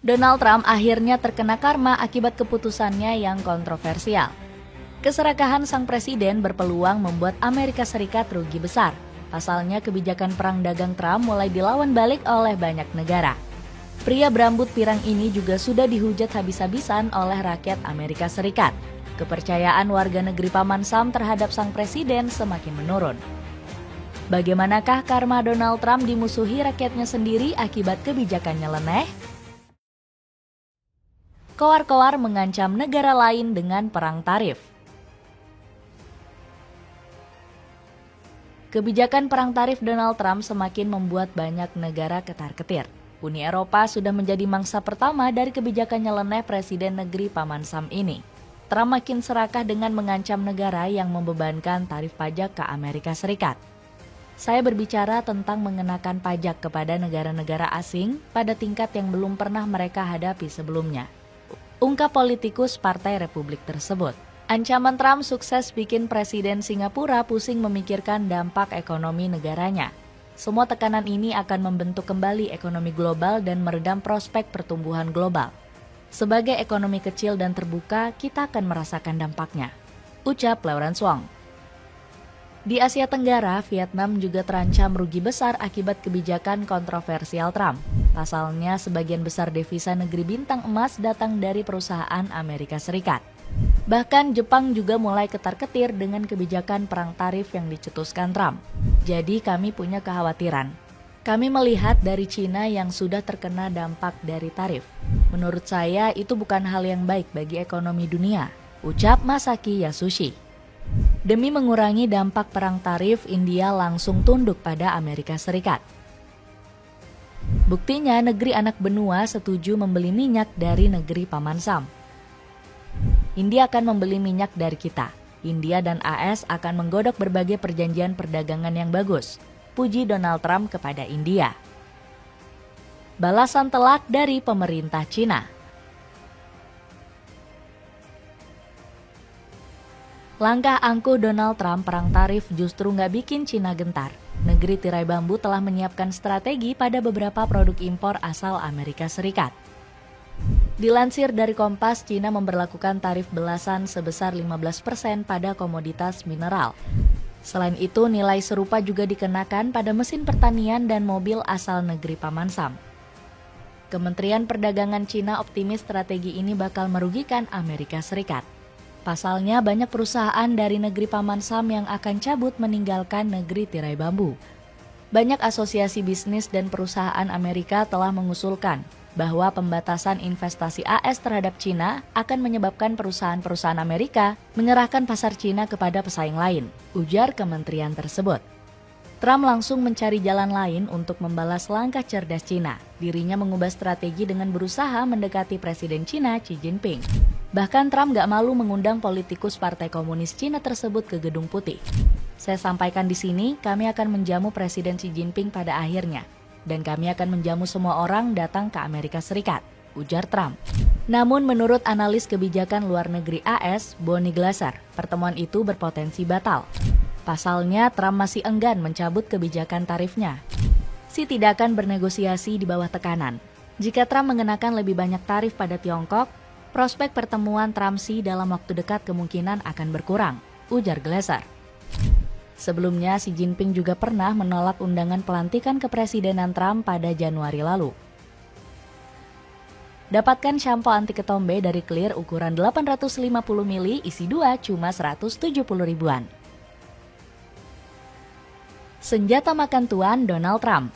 Donald Trump akhirnya terkena karma akibat keputusannya yang kontroversial. Keserakahan sang presiden berpeluang membuat Amerika Serikat rugi besar. Pasalnya kebijakan perang dagang Trump mulai dilawan balik oleh banyak negara. Pria berambut pirang ini juga sudah dihujat habis-habisan oleh rakyat Amerika Serikat. Kepercayaan warga negeri Paman Sam terhadap sang presiden semakin menurun. Bagaimanakah karma Donald Trump dimusuhi rakyatnya sendiri akibat kebijakannya leneh? Kowar-kowar mengancam negara lain dengan perang tarif. Kebijakan perang tarif Donald Trump semakin membuat banyak negara ketar-ketir. Uni Eropa sudah menjadi mangsa pertama dari kebijakannya leneh Presiden negeri Paman Sam ini. Trump makin serakah dengan mengancam negara yang membebankan tarif pajak ke Amerika Serikat. Saya berbicara tentang mengenakan pajak kepada negara-negara asing pada tingkat yang belum pernah mereka hadapi sebelumnya, ungkap politikus Partai Republik tersebut. Ancaman Trump sukses bikin Presiden Singapura pusing memikirkan dampak ekonomi negaranya. Semua tekanan ini akan membentuk kembali ekonomi global dan meredam prospek pertumbuhan global. Sebagai ekonomi kecil dan terbuka, kita akan merasakan dampaknya, ucap Lawrence Wong. Di Asia Tenggara, Vietnam juga terancam rugi besar akibat kebijakan kontroversial Trump. Pasalnya, sebagian besar devisa negeri bintang emas datang dari perusahaan Amerika Serikat. Bahkan Jepang juga mulai ketar-ketir dengan kebijakan perang tarif yang dicetuskan Trump. Jadi kami punya kekhawatiran. Kami melihat dari Cina yang sudah terkena dampak dari tarif. Menurut saya itu bukan hal yang baik bagi ekonomi dunia, ucap Masaki Yasushi. Demi mengurangi dampak perang tarif, India langsung tunduk pada Amerika Serikat. Buktinya negeri anak benua setuju membeli minyak dari negeri Paman Sam. India akan membeli minyak dari kita. India dan AS akan menggodok berbagai perjanjian perdagangan yang bagus, puji Donald Trump kepada India. Balasan telak dari pemerintah Cina. Langkah angkuh Donald Trump perang tarif justru nggak bikin Cina gentar. Negeri tirai bambu telah menyiapkan strategi pada beberapa produk impor asal Amerika Serikat. Dilansir dari Kompas, Cina memberlakukan tarif belasan sebesar 15% pada komoditas mineral. Selain itu, nilai serupa juga dikenakan pada mesin pertanian dan mobil asal negeri Paman Sam. Kementerian Perdagangan Cina optimis strategi ini bakal merugikan Amerika Serikat. Pasalnya, banyak perusahaan dari negeri Paman Sam yang akan cabut meninggalkan negeri tirai bambu. Banyak asosiasi bisnis dan perusahaan Amerika telah mengusulkan bahwa pembatasan investasi AS terhadap Cina akan menyebabkan perusahaan-perusahaan Amerika menyerahkan pasar Cina kepada pesaing lain, ujar kementerian tersebut. Trump langsung mencari jalan lain untuk membalas langkah cerdas Cina. Dirinya mengubah strategi dengan berusaha mendekati Presiden Cina Xi Jinping. Bahkan Trump gak malu mengundang politikus Partai Komunis Cina tersebut ke Gedung Putih. Saya sampaikan di sini, kami akan menjamu Presiden Xi Jinping pada akhirnya. Dan kami akan menjamu semua orang datang ke Amerika Serikat, ujar Trump. Namun menurut analis kebijakan luar negeri AS, Bonnie Glaser, pertemuan itu berpotensi batal. Pasalnya, Trump masih enggan mencabut kebijakan tarifnya. Xi tidak akan bernegosiasi di bawah tekanan. Jika Trump mengenakan lebih banyak tarif pada Tiongkok, prospek pertemuan Trump-Xi dalam waktu dekat kemungkinan akan berkurang, ujar Glaser. Sebelumnya, Xi Jinping juga pernah menolak undangan pelantikan kepresidenan Trump pada Januari lalu. Dapatkan shampoo anti ketombe dari Clear ukuran 850 ml isi 2 cuma 170 ribuan. Senjata makan tuan Donald Trump.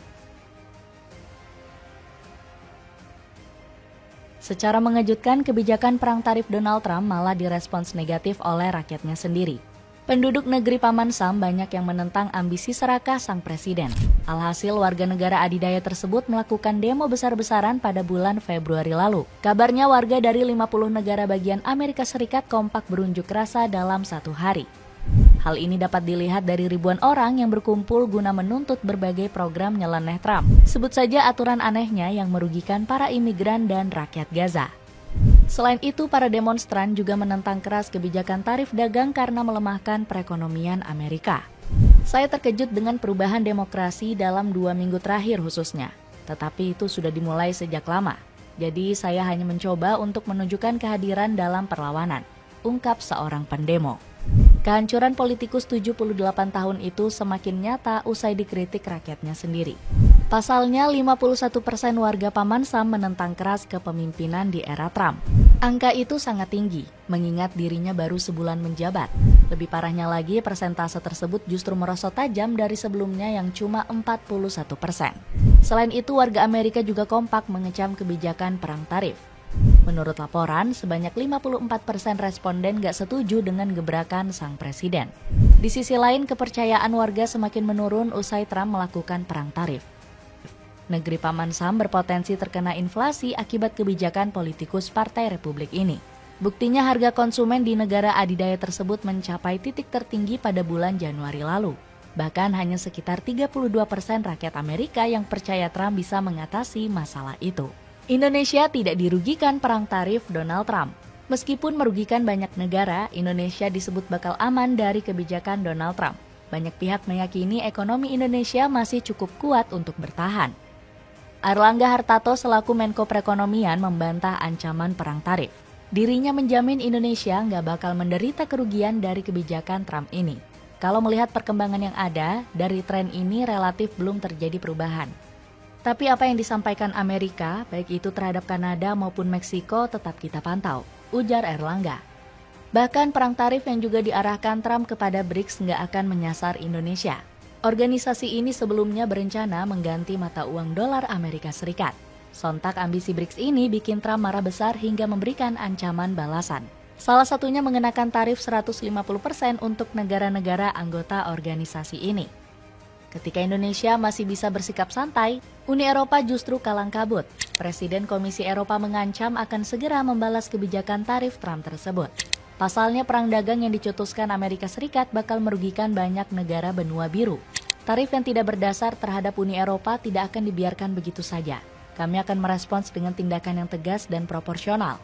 Secara mengejutkan, kebijakan perang tarif Donald Trump malah direspons negatif oleh rakyatnya sendiri. Penduduk negeri Paman Sam banyak yang menentang ambisi serakah sang presiden. Alhasil, warga negara adidaya tersebut melakukan demo besar-besaran pada bulan Februari lalu. Kabarnya warga dari 50 negara bagian Amerika Serikat kompak berunjuk rasa dalam satu hari. Hal ini dapat dilihat dari ribuan orang yang berkumpul guna menuntut berbagai program nyeleneh Trump. Sebut saja aturan anehnya yang merugikan para imigran dan rakyat Gaza. Selain itu, para demonstran juga menentang keras kebijakan tarif dagang karena melemahkan perekonomian Amerika. Saya terkejut dengan perubahan demokrasi dalam 2 minggu terakhir khususnya. Tetapi itu sudah dimulai sejak lama. Jadi saya hanya mencoba untuk menunjukkan kehadiran dalam perlawanan, ungkap seorang pendemo. Kehancuran politikus 78 tahun itu semakin nyata usai dikritik rakyatnya sendiri. Pasalnya, 51% warga Paman Sam menentang keras kepemimpinan di era Trump. Angka itu sangat tinggi, mengingat dirinya baru sebulan menjabat. Lebih parahnya lagi, persentase tersebut justru merosot tajam dari sebelumnya yang cuma 41%. Selain itu, warga Amerika juga kompak mengecam kebijakan perang tarif. Menurut laporan, sebanyak 54% responden gak setuju dengan gebrakan sang presiden. Di sisi lain, kepercayaan warga semakin menurun usai Trump melakukan perang tarif. Negeri Paman Sam berpotensi terkena inflasi akibat kebijakan politikus Partai Republik ini. Buktinya harga konsumen di negara adidaya tersebut mencapai titik tertinggi pada bulan Januari lalu. Bahkan hanya sekitar 32% rakyat Amerika yang percaya Trump bisa mengatasi masalah itu. Indonesia tidak dirugikan perang tarif Donald Trump. Meskipun merugikan banyak negara, Indonesia disebut bakal aman dari kebijakan Donald Trump. Banyak pihak meyakini ekonomi Indonesia masih cukup kuat untuk bertahan. Airlangga Hartarto selaku Menko Perekonomian membantah ancaman perang tarif. Dirinya menjamin Indonesia nggak bakal menderita kerugian dari kebijakan Trump ini. Kalau melihat perkembangan yang ada, dari tren ini relatif belum terjadi perubahan. Tapi apa yang disampaikan Amerika, baik itu terhadap Kanada maupun Meksiko, tetap kita pantau, ujar Airlangga. Bahkan perang tarif yang juga diarahkan Trump kepada BRICS nggak akan menyasar Indonesia. Organisasi ini sebelumnya berencana mengganti mata uang dolar Amerika Serikat. Sontak ambisi BRICS ini bikin Trump marah besar hingga memberikan ancaman balasan. Salah satunya mengenakan tarif 150% untuk negara-negara anggota organisasi ini. Ketika Indonesia masih bisa bersikap santai, Uni Eropa justru kalang kabut. Presiden Komisi Eropa mengancam akan segera membalas kebijakan tarif Trump tersebut. Pasalnya perang dagang yang dicetuskan Amerika Serikat bakal merugikan banyak negara benua biru. Tarif yang tidak berdasar terhadap Uni Eropa tidak akan dibiarkan begitu saja. Kami akan merespons dengan tindakan yang tegas dan proporsional,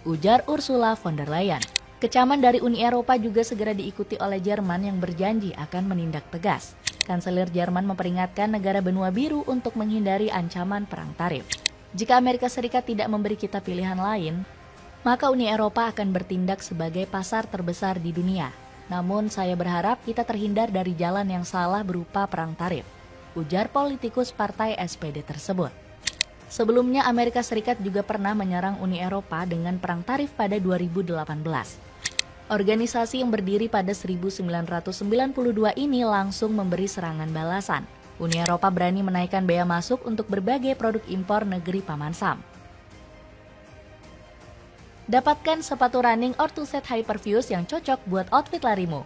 ujar Ursula von der Leyen. Kecaman dari Uni Eropa juga segera diikuti oleh Jerman yang berjanji akan menindak tegas. Kanselir Jerman memperingatkan negara benua biru untuk menghindari ancaman perang tarif. Jika Amerika Serikat tidak memberi kita pilihan lain, maka Uni Eropa akan bertindak sebagai pasar terbesar di dunia. Namun saya berharap kita terhindar dari jalan yang salah berupa perang tarif, ujar politikus partai SPD tersebut. Sebelumnya Amerika Serikat juga pernah menyerang Uni Eropa dengan perang tarif pada 2018. Organisasi yang berdiri pada 1992 ini langsung memberi serangan balasan. Uni Eropa berani menaikkan bea masuk untuk berbagai produk impor negeri Paman Sam. Dapatkan sepatu running Orthuset Hyperfuse yang cocok buat outfit larimu.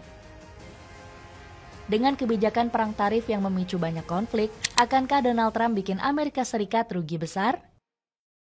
Dengan kebijakan perang tarif yang memicu banyak konflik, akankah Donald Trump bikin Amerika Serikat rugi besar?